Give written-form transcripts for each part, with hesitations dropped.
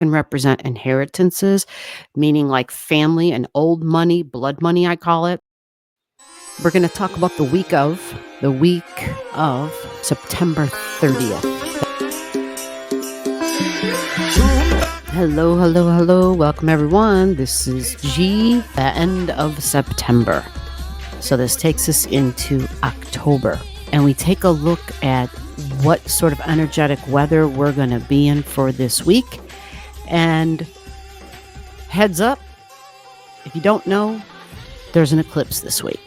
can represent inheritances, meaning like family and old money, blood money, I call it. We're going to talk about the week of September 30th. Hello, hello, hello. Welcome, everyone. This is G, the end of September. So this takes us into October. And we take a look at what sort of energetic weather we're going to be in for this week. And heads up, if you don't know, there's an eclipse this week.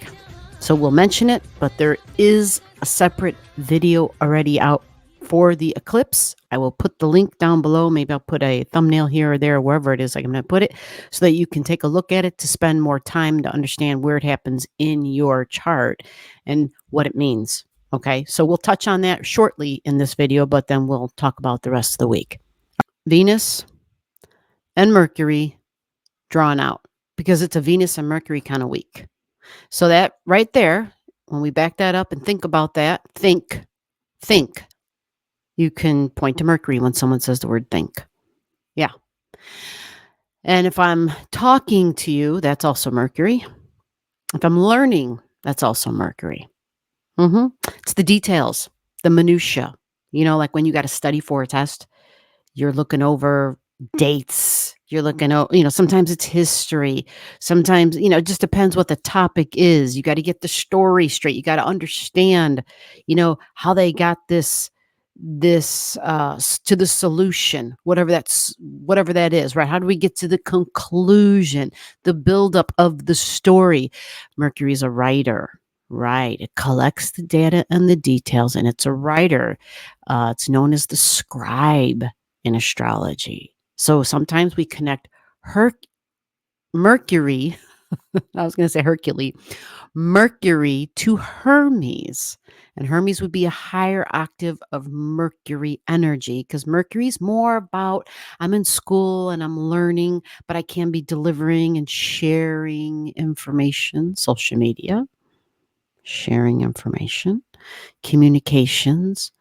So we'll mention it, but there is a separate video already out for the eclipse. I will put the link down below. Maybe I'll put a thumbnail here or there, wherever it is I'm going to put it, so that you can take a look at it to spend more time to understand where it happens in your chart and what it means. Okay, so we'll touch on that shortly in this video, but then we'll talk about the rest of the week. Venus and Mercury drawn out because it's a Venus and Mercury kind of week. So that right there, when we back that up and think about that, think, you can point to Mercury when someone says the word think. Yeah. And if I'm talking to you, that's also Mercury. If I'm learning, that's also Mercury. It's the details, the minutia. You know, like when you got to study for a test, you're looking over dates. You're looking at, sometimes it's history. Sometimes, it just depends what the topic is. You got to get the story straight. You got to understand, how they got this to the solution, whatever that is, right? How do we get to the conclusion, the buildup of the story? Mercury is a writer, right? It collects the data and the details, and it's a writer. It's known as the scribe in astrology. So sometimes we connect Mercury, I was going to say Hercules, Mercury to Hermes. And Hermes would be a higher octave of Mercury energy, because Mercury is more about, I'm in school and I'm learning, but I can be delivering and sharing information, social media, sharing information, communications,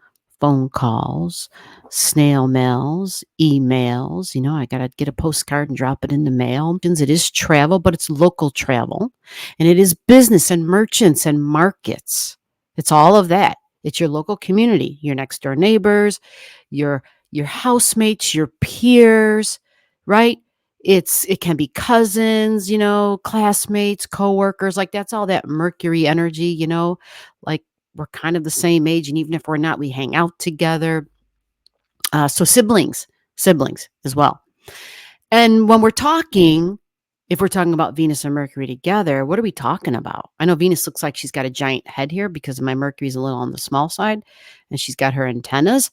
phone calls, snail mails, emails. I got to get a postcard and drop it in the mail. It is travel, but it's local travel. And it is business and merchants and markets. It's all of that. It's your local community, your next door neighbors, your housemates, your peers, right? It can be cousins, classmates, coworkers. Like that's all that Mercury energy, like we're kind of the same age, and even if we're not, we hang out together. So siblings as well. And when we're talking, if we're talking about Venus and Mercury together, what are we talking about? I know Venus looks like she's got a giant head here because my Mercury's a little on the small side, and she's got her antennas,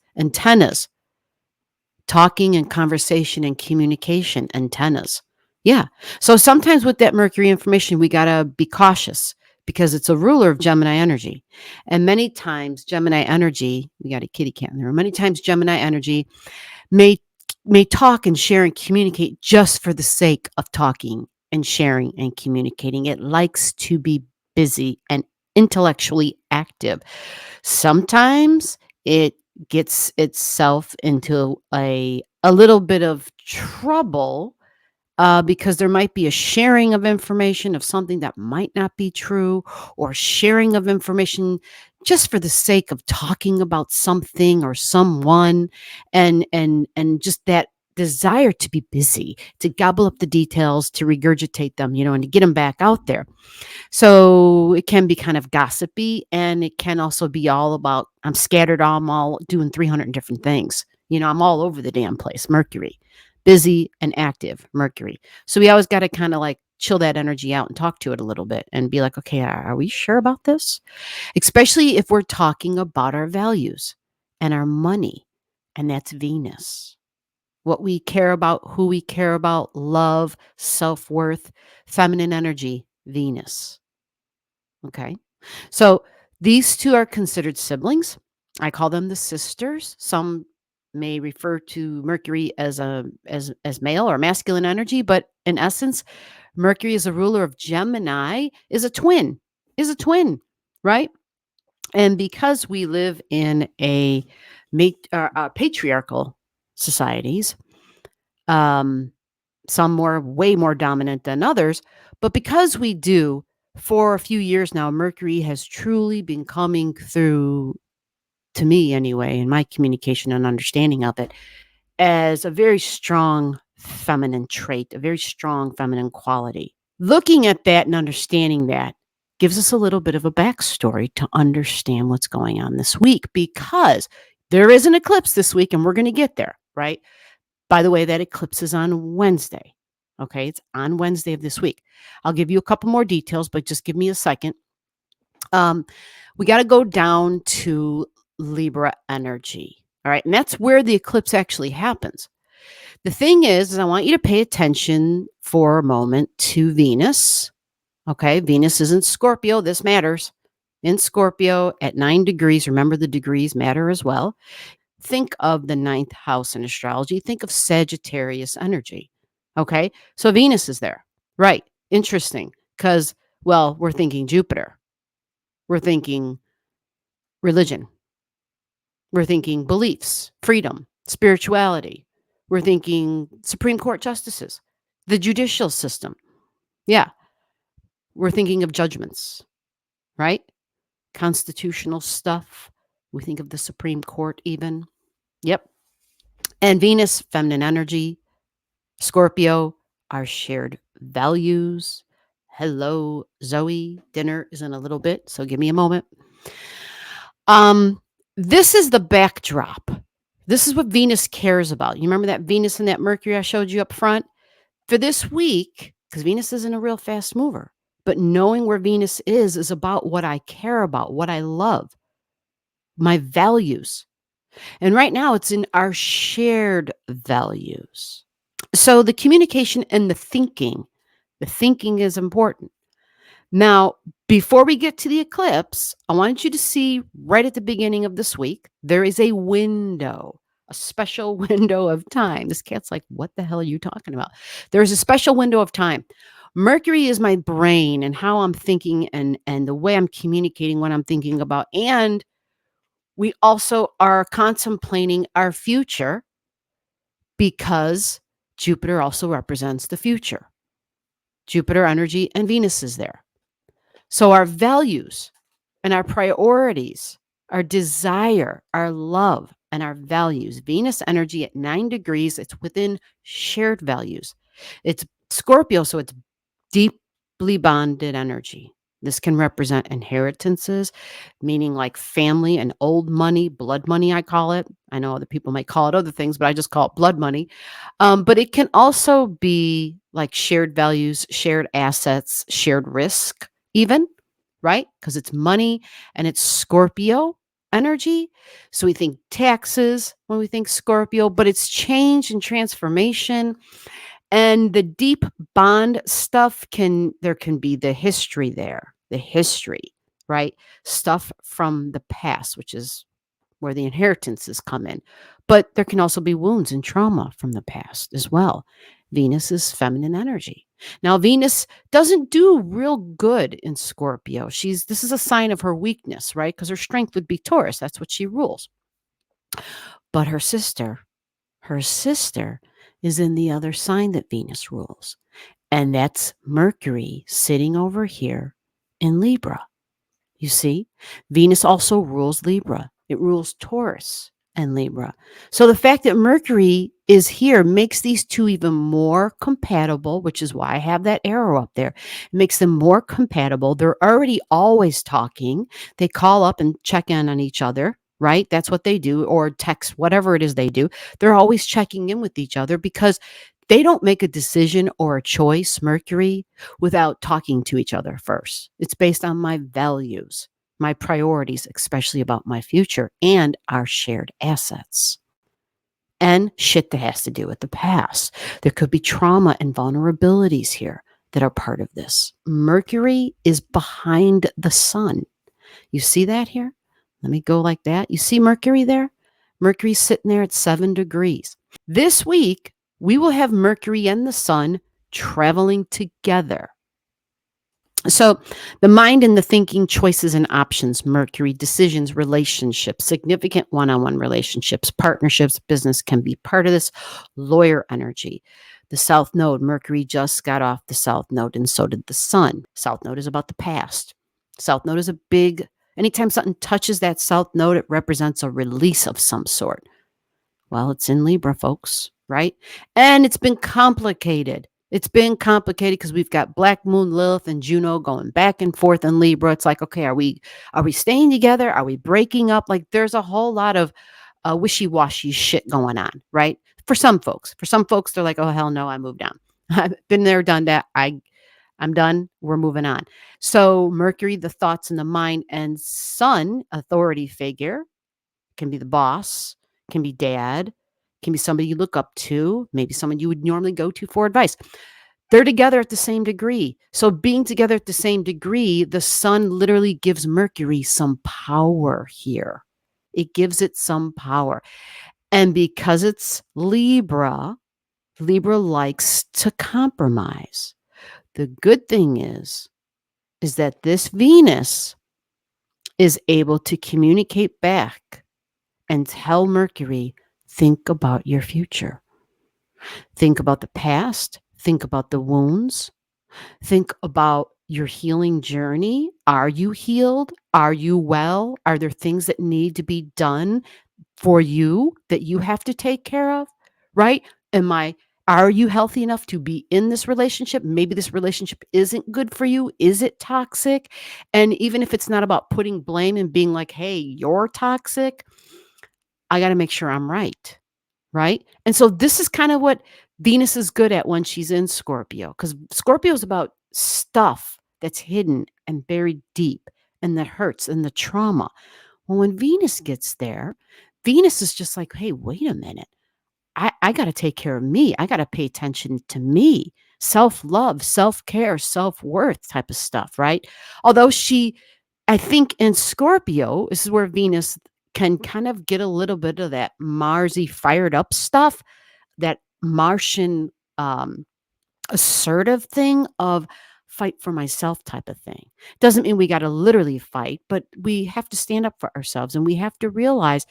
talking and conversation and communication antennas. Yeah. So sometimes with that Mercury information, we got to be cautious, because it's a ruler of Gemini energy. And many times Gemini energy, we got a kitty cat in there. Many times Gemini energy may talk and share and communicate just for the sake of talking and sharing and communicating. It likes to be busy and intellectually active. Sometimes it gets itself into a little bit of trouble, because there might be a sharing of information of something that might not be true, or sharing of information just for the sake of talking about something or someone, and just that desire to be busy, to gobble up the details, to regurgitate them, and to get them back out there. So it can be kind of gossipy, and it can also be all about, I'm scattered, I'm all doing 300 different things. I'm all over the damn place. Mercury. Busy and active, Mercury. So we always got to kind of like chill that energy out and talk to it a little bit and be like, okay, are we sure about this? Especially if we're talking about our values and our money, and that's Venus. What we care about, who we care about, love, self-worth, feminine energy, Venus. Okay. So these two are considered siblings. I call them the sisters. Some may refer to Mercury as male or masculine energy, but in essence, Mercury is a ruler of Gemini, is a twin, right? And because we live in a patriarchal societies, Um, some way more dominant than others. But because we do, for a few years now, Mercury has truly been coming through, to me anyway, in my communication and understanding of it, as a very strong feminine trait, a very strong feminine quality. Looking at that and understanding that gives us a little bit of a backstory to understand what's going on this week, because there is an eclipse this week and we're going to get there, right? By the way, that eclipse is on Wednesday. Okay, it's on Wednesday of this week. I'll give you a couple more details, but just give me a second. We got to go down to Libra energy. All right, and that's where the eclipse actually happens. The thing is I want you to pay attention for a moment to Venus. Okay, Venus is in Scorpio. This matters. In Scorpio at 9 degrees. Remember, the degrees matter as well. Think of the ninth house in astrology. Think of Sagittarius energy. Okay, so Venus is there. Right. Interesting. Because, well, we're thinking Jupiter. We're thinking religion. We're thinking beliefs, freedom, spirituality. We're thinking Supreme Court justices, the judicial system. Yeah. We're thinking of judgments, right? Constitutional stuff. We think of the Supreme Court even. Yep. And Venus, feminine energy. Scorpio, our shared values. Hello, Zoe. Dinner is in a little bit, so give me a moment. This is the backdrop. This is what Venus cares about. You remember that Venus and that Mercury I showed you up front? For this week, because Venus isn't a real fast mover, but knowing where Venus is about what I care about, what I love, my values. And right now it's in our shared values. So the communication and the thinking is important. Now, before we get to the eclipse, I wanted you to see right at the beginning of this week, there is a window, a special window of time. This cat's like, what the hell are you talking about? There's a special window of time. Mercury is my brain and how I'm thinking and the way I'm communicating what I'm thinking about. And we also are contemplating our future because Jupiter also represents the future. Jupiter energy and Venus is there. So our values and our priorities, our desire, our love, and our values. Venus energy at 9 degrees, it's within shared values. It's Scorpio, so it's deeply bonded energy. This can represent inheritances, meaning like family and old money, blood money, I call it. I know other people might call it other things, but I just call it blood money. But it can also be like shared values, shared assets, shared risk, even, right? Because it's money and it's Scorpio energy. So we think taxes when we think Scorpio, but it's change and transformation. And the deep bond stuff there can be the history there, the history, right? Stuff from the past, which is where the inheritances come in. But there can also be wounds and trauma from the past as well. Venus is feminine energy. Now, Venus doesn't do real good in Scorpio. This is a sign of her weakness, right? Because her strength would be Taurus. That's what she rules. But her sister is in the other sign that Venus rules. And that's Mercury sitting over here in Libra. You see, Venus also rules Libra. It rules Taurus and Libra. So the fact that Mercury is here makes these two even more compatible, which is why I have that arrow up there. It makes them more compatible. They're already always talking. They call up and check in on each other, right? That's what they do, or text, whatever it is they do. They're always checking in with each other because they don't make a decision or a choice, Mercury, without talking to each other first. It's based on my values, my priorities, especially about my future and our shared assets. And shit that has to do with the past. There could be trauma and vulnerabilities here that are part of this. Mercury is behind the sun. You see that here? Let me go like that. You see Mercury there? Mercury's sitting there at 7 degrees. This week, we will have Mercury and the sun traveling together. So, the mind and the thinking, choices and options, Mercury, decisions, relationships, significant one on one relationships, partnerships, business can be part of this. Lawyer energy. The South Node, Mercury just got off the South Node, and so did the Sun. South Node is about the past. South Node is a big, anytime something touches that South Node, it represents a release of some sort. Well, it's in Libra, folks, right? And it's been complicated. It's been complicated because we've got Black Moon, Lilith, and Juno going back and forth in Libra. It's like, okay, are we staying together? Are we breaking up? Like, there's a whole lot of wishy-washy shit going on, right? For some folks, they're like, oh hell no, I moved on. I've been there, done that. I'm done. We're moving on. So Mercury, the thoughts and the mind, and Sun, authority figure, can be the boss, can be dad, can be somebody you look up to, maybe someone you would normally go to for advice. They're together at the same degree. So being together at the same degree, the sun literally gives Mercury some power here. It gives it some power. And because it's Libra, Libra likes to compromise. The good thing is that this Venus is able to communicate back and tell Mercury, think about your future. Think about the past. Think about the wounds. Think about your healing journey. Are you healed? Are you well? Are there things that need to be done for you that you have to take care of? Right? Are you healthy enough to be in this relationship? Maybe this relationship isn't good for you. Is it toxic? And even if it's not about putting blame and being like, hey, you're toxic, I got to make sure I'm right. Right? And so this is kind of what Venus is good at when she's in Scorpio, because Scorpio is about stuff that's hidden and buried deep and that hurts and the trauma. Well, when Venus gets there, Venus is just like, hey, wait a minute. I got to take care of me. I got to pay attention to me. Self love, self care, self worth type of stuff, right? Although I think in Scorpio, this is where Venus can kind of get a little bit of that Marsy fired up stuff, that Martian assertive thing of fight for myself type of thing. Doesn't mean we got to literally fight, but we have to stand up for ourselves and we have to realize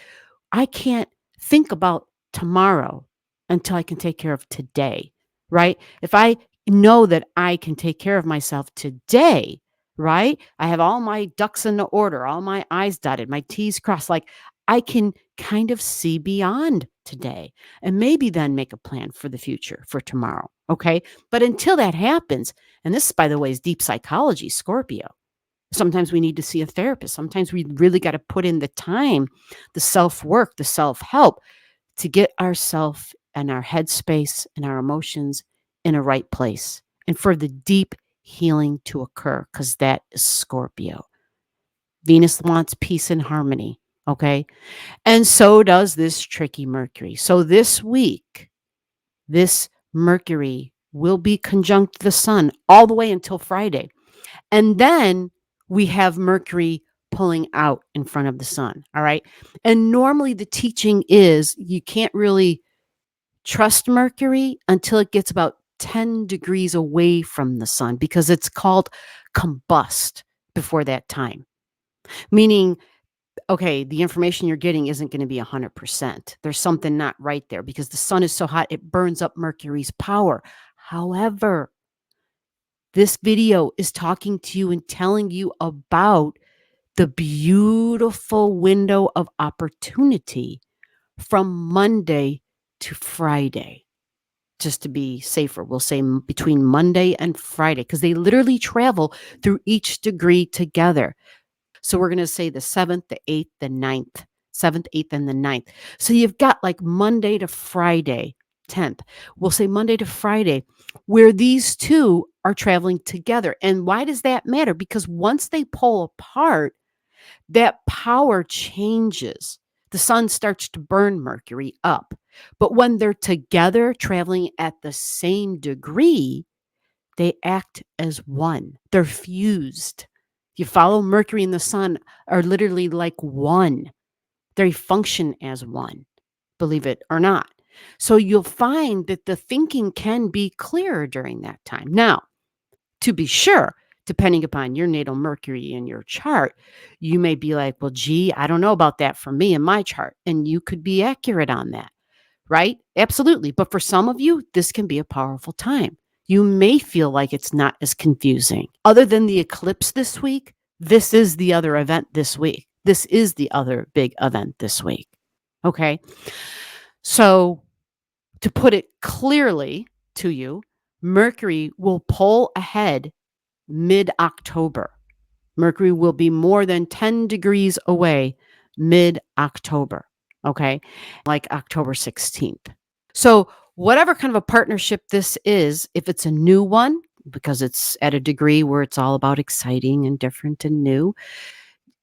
I can't think about tomorrow until I can take care of today, right? If I know that I can take care of myself today, right? I have all my ducks in the order, all my I's dotted, my T's crossed. Like I can kind of see beyond today and maybe then make a plan for the future, for tomorrow. Okay. But until that happens, and this, by the way, is deep psychology, Scorpio. Sometimes we need to see a therapist. Sometimes we really got to put in the time, the self work, the self help to get ourself and our headspace and our emotions in a right place and for the deep healing to occur, because that is Scorpio. Venus wants peace and harmony. Okay. And so does this tricky Mercury. So this week, this Mercury will be conjunct the sun all the way until Friday. And then we have Mercury pulling out in front of the sun. All right. And normally the teaching is you can't really trust Mercury until it gets about 10 degrees away from the sun because it's called combust before that time. Meaning, okay, the information you're getting isn't going to be 100%. There's something not right there because the sun is so hot, it burns up Mercury's power. However, this video is talking to you and telling you about the beautiful window of opportunity from Monday to Friday. Just to be safer, we'll say between Monday and Friday, because they literally travel through each degree together. So we're going to say the 7th, the 8th, the 9th, 7th, 8th, and the 9th. So you've got like Monday to Friday, 10th. We'll say Monday to Friday, where these two are traveling together. And why does that matter? Because once they pull apart, that power changes. The sun starts to burn Mercury up. But when they're together, traveling at the same degree, they act as one. They're fused. You follow Mercury and the sun are literally like one. They function as one, believe it or not. So you'll find that the thinking can be clearer during that time. Now, to be sure, depending upon your natal Mercury in your chart, you may be like, well, gee, I don't know about that for me in my chart. And you could be accurate on that, right? Absolutely. But for some of you, this can be a powerful time. You may feel like it's not as confusing. Other than the eclipse this week, this is the other event this week. This is the other big event this week. Okay. So, to put it clearly to you, Mercury will pull ahead mid-October. Mercury will be more than 10 degrees away mid-October, okay? Like October 16th. So, whatever kind of a partnership this is, if it's a new one, because it's at a degree where it's all about exciting and different and new,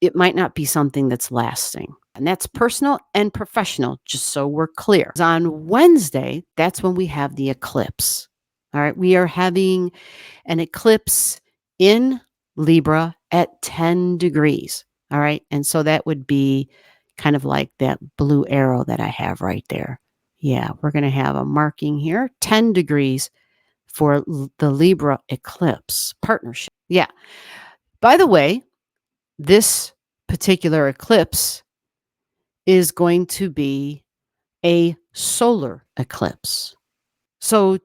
it might not be something that's lasting. And that's personal and professional, just so we're clear. On Wednesday, that's when we have the eclipse. All right, we are having an eclipse in Libra at 10 degrees. All right, and so that would be kind of like that blue arrow that I have right there. Yeah, we're going to have a marking here, 10 degrees for the Libra eclipse partnership. Yeah. By the way, this particular eclipse is going to be a solar eclipse. So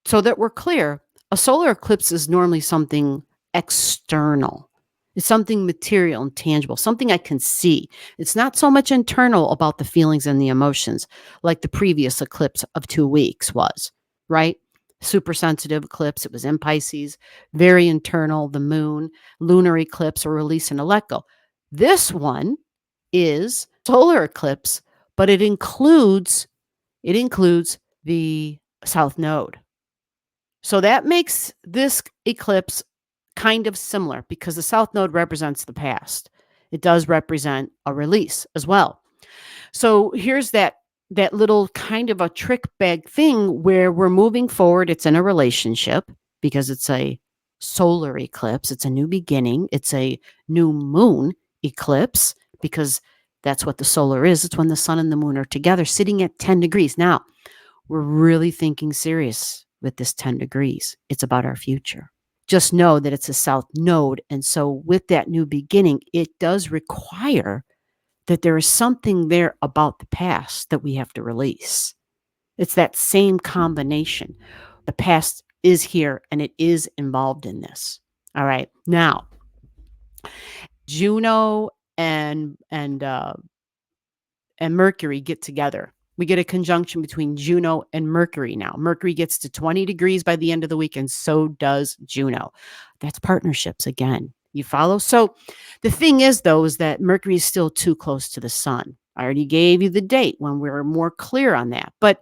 that we're clear, a solar eclipse is normally something external. It's something material and tangible, something I can see. It's not so much internal about the feelings and the emotions like the previous eclipse of 2 weeks was, right? Super sensitive eclipse. It was in Pisces, very internal, the moon, lunar eclipse, or release and a let go. This one is solar eclipse, but it includes the south node. So that makes this eclipse kind of similar because the south node represents the past. It does represent a release as well. So here's that little kind of a trick bag thing where we're moving forward. It's in a relationship because it's a solar eclipse. It's a new beginning. It's a new moon eclipse because that's what the solar is. It's when the sun and the moon are together sitting at 10 degrees. Now, we're really thinking serious with this 10 degrees. It's about our future. Just know that it's a south node. And so with that new beginning, it does require that there is something there about the past that we have to release. It's that same combination. The past is here and it is involved in this. All right. Now, Juno and Mercury get together. We get a conjunction between Juno and Mercury now. Mercury gets to 20 degrees by the end of the week, and so does Juno. That's partnerships again. You follow? So the thing is, though, is that Mercury is still too close to the sun. I already gave you the date when we're more clear on that. But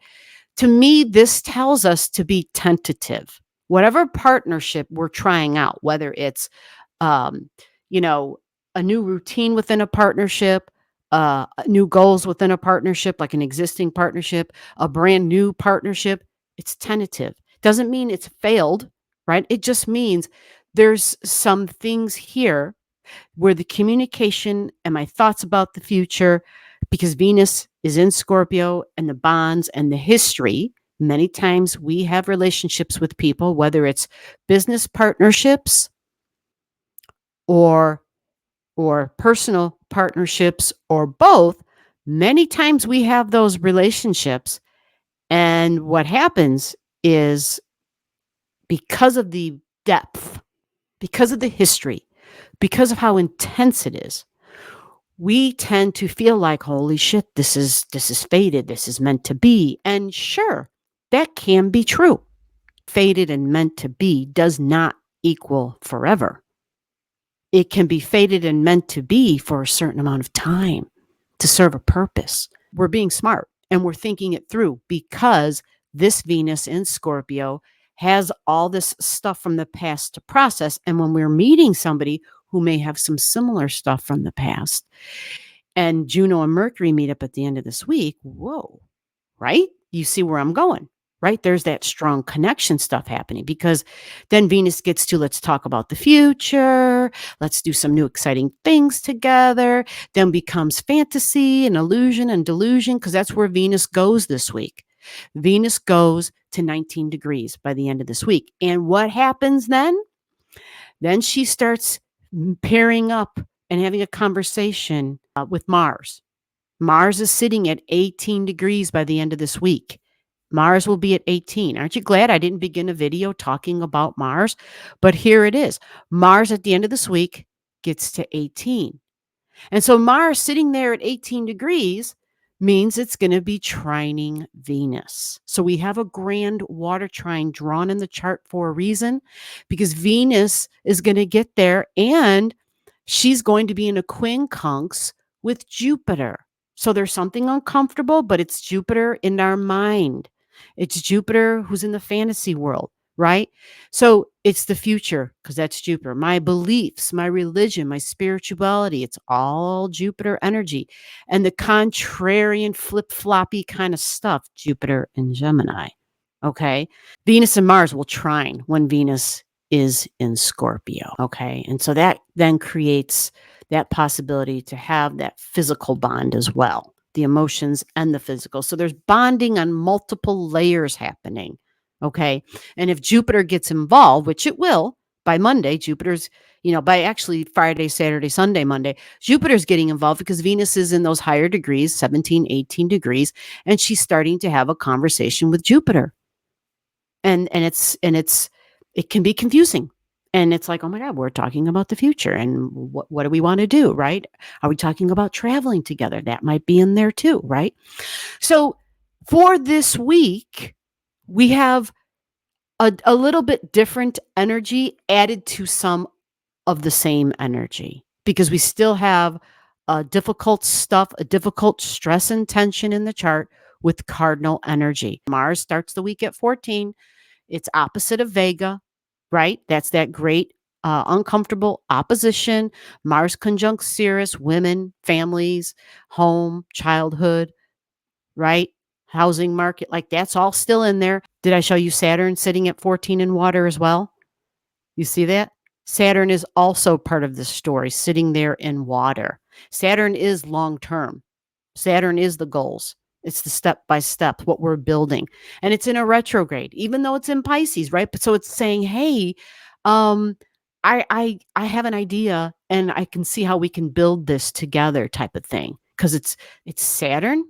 to me, this tells us to be tentative. Whatever partnership we're trying out, whether it's, a new routine within a partnership, new goals within a partnership, like an existing partnership, a brand new partnership, it's tentative. Doesn't mean it's failed, right? It just means there's some things here where the communication and my thoughts about the future, because Venus is in Scorpio and the bonds and the history, many times we have relationships with people, whether it's business partnerships or personal partnerships or both. Many times we have those relationships, and what happens is because of the depth, because of the history, because of how intense it is, we tend to feel like, holy shit, this is fated, this is meant to be. And sure, that can be true. Fated and meant to be does not equal forever. It can be fated and meant to be for a certain amount of time to serve a purpose. We're being smart and we're thinking it through because this Venus in Scorpio has all this stuff from the past to process. And when we're meeting somebody who may have some similar stuff from the past, and Juno and Mercury meet up at the end of this week, whoa, right? You see where I'm going, right? There's that strong connection stuff happening because then Venus gets to, let's talk about the future. Let's do some new exciting things together. Then becomes fantasy and illusion and delusion because that's where Venus goes this week. Venus goes to 19 degrees by the end of this week. And what happens then? Then she starts pairing up and having a conversation with Mars. Mars is sitting at 18 degrees by the end of this week. Mars will be at 18. Aren't you glad I didn't begin a video talking about Mars? But here it is. Mars at the end of this week gets to 18. And so Mars sitting there at 18 degrees means it's going to be trining Venus. So we have a grand water trine drawn in the chart for a reason, because Venus is going to get there and she's going to be in a quincunx with Jupiter. So there's something uncomfortable, but it's Jupiter in our mind. It's Jupiter who's in the fantasy world, right? So it's the future, because that's Jupiter. My beliefs, my religion, my spirituality, it's all Jupiter energy. And the contrarian, flip-floppy kind of stuff, Jupiter and Gemini, okay? Venus and Mars will trine when Venus is in Scorpio, okay? And so that then creates that possibility to have that physical bond as well, the emotions and the physical. So there's bonding on multiple layers happening, okay? And if Jupiter gets involved, which it will by Monday, Jupiter's, by actually Friday, Saturday, Sunday, Monday, Jupiter's getting involved because Venus is in those higher degrees, 17, 18 degrees, and she's starting to have a conversation with Jupiter. And it can be confusing. And it's like, oh my God, we're talking about the future. And what do we want to do, right? Are we talking about traveling together? That might be in there too, right? So for this week, we have a little bit different energy added to some of the same energy, because we still have difficult stuff, a difficult stress and tension in the chart with cardinal energy. Mars starts the week at 14. It's opposite of Vega, right? That's that great uncomfortable opposition. Mars conjunct Ceres, women, families, home, childhood, right? Housing market, like that's all still in there. Did I show you Saturn sitting at 14 in water as well? You see that? Saturn is also part of the story, sitting there in water. Saturn is long term. Saturn is the goals. It's the step by step, what we're building. And it's in a retrograde, even though it's in Pisces, right? But so it's saying, hey, I have an idea and I can see how we can build this together, type of thing. Because it's Saturn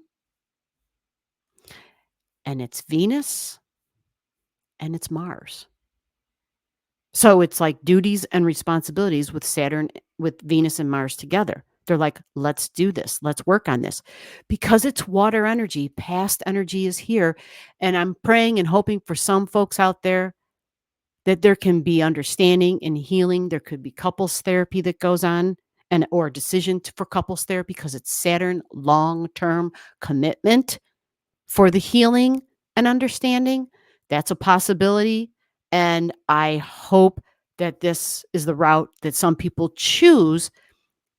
and it's Venus and it's Mars. So it's like duties and responsibilities with Saturn, with Venus and Mars together. They're like, let's do this. Let's work on this. Because it's water energy, past energy is here. And I'm praying and hoping for some folks out there that there can be understanding and healing. There could be couples therapy that goes on, or a decision for couples therapy, because it's Saturn, long-term commitment for the healing and understanding. That's a possibility. And I hope that this is the route that some people choose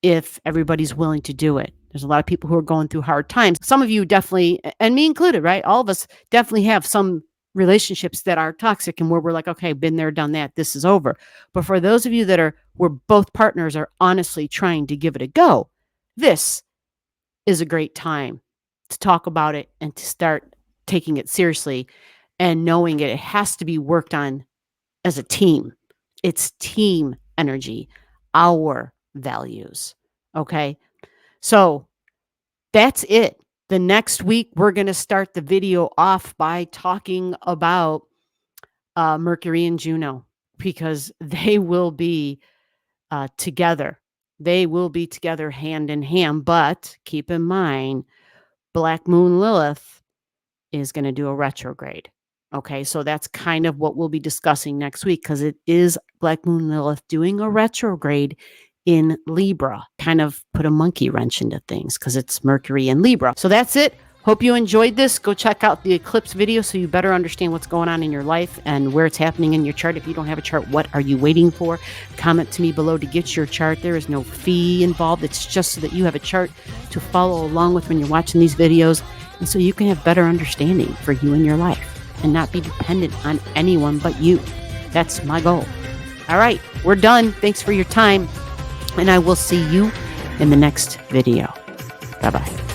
if everybody's willing to do it. There's a lot of people who are going through hard times. Some of you definitely, and me included, right? All of us definitely have some relationships that are toxic and where we're like, okay, been there, done that, this is over. But for those of you that where both partners are honestly trying to give it a go, this is a great time to talk about it and to start taking it seriously and knowing it has to be worked on as a team. It's team energy, our values. Okay. So that's it. The next week, we're going to start the video off by talking about Mercury and Juno, because they will be together. They will be together hand in hand. But keep in mind, Black Moon Lilith is going to do a retrograde. Okay, so that's kind of what we'll be discussing next week, because it is Black Moon Lilith doing a retrograde in Libra. Kind of put a monkey wrench into things because it's Mercury in Libra. So that's it. Hope you enjoyed this. Go check out the eclipse video so you better understand what's going on in your life and where it's happening in your chart. If you don't have a chart, what are you waiting for? Comment to me below to get your chart. There is no fee involved. It's just so that you have a chart to follow along with when you're watching these videos, and so you can have better understanding for you in your life and not be dependent on anyone but you. That's my goal. All right, we're done. Thanks for your time, and I will see you in the next video. Bye-bye.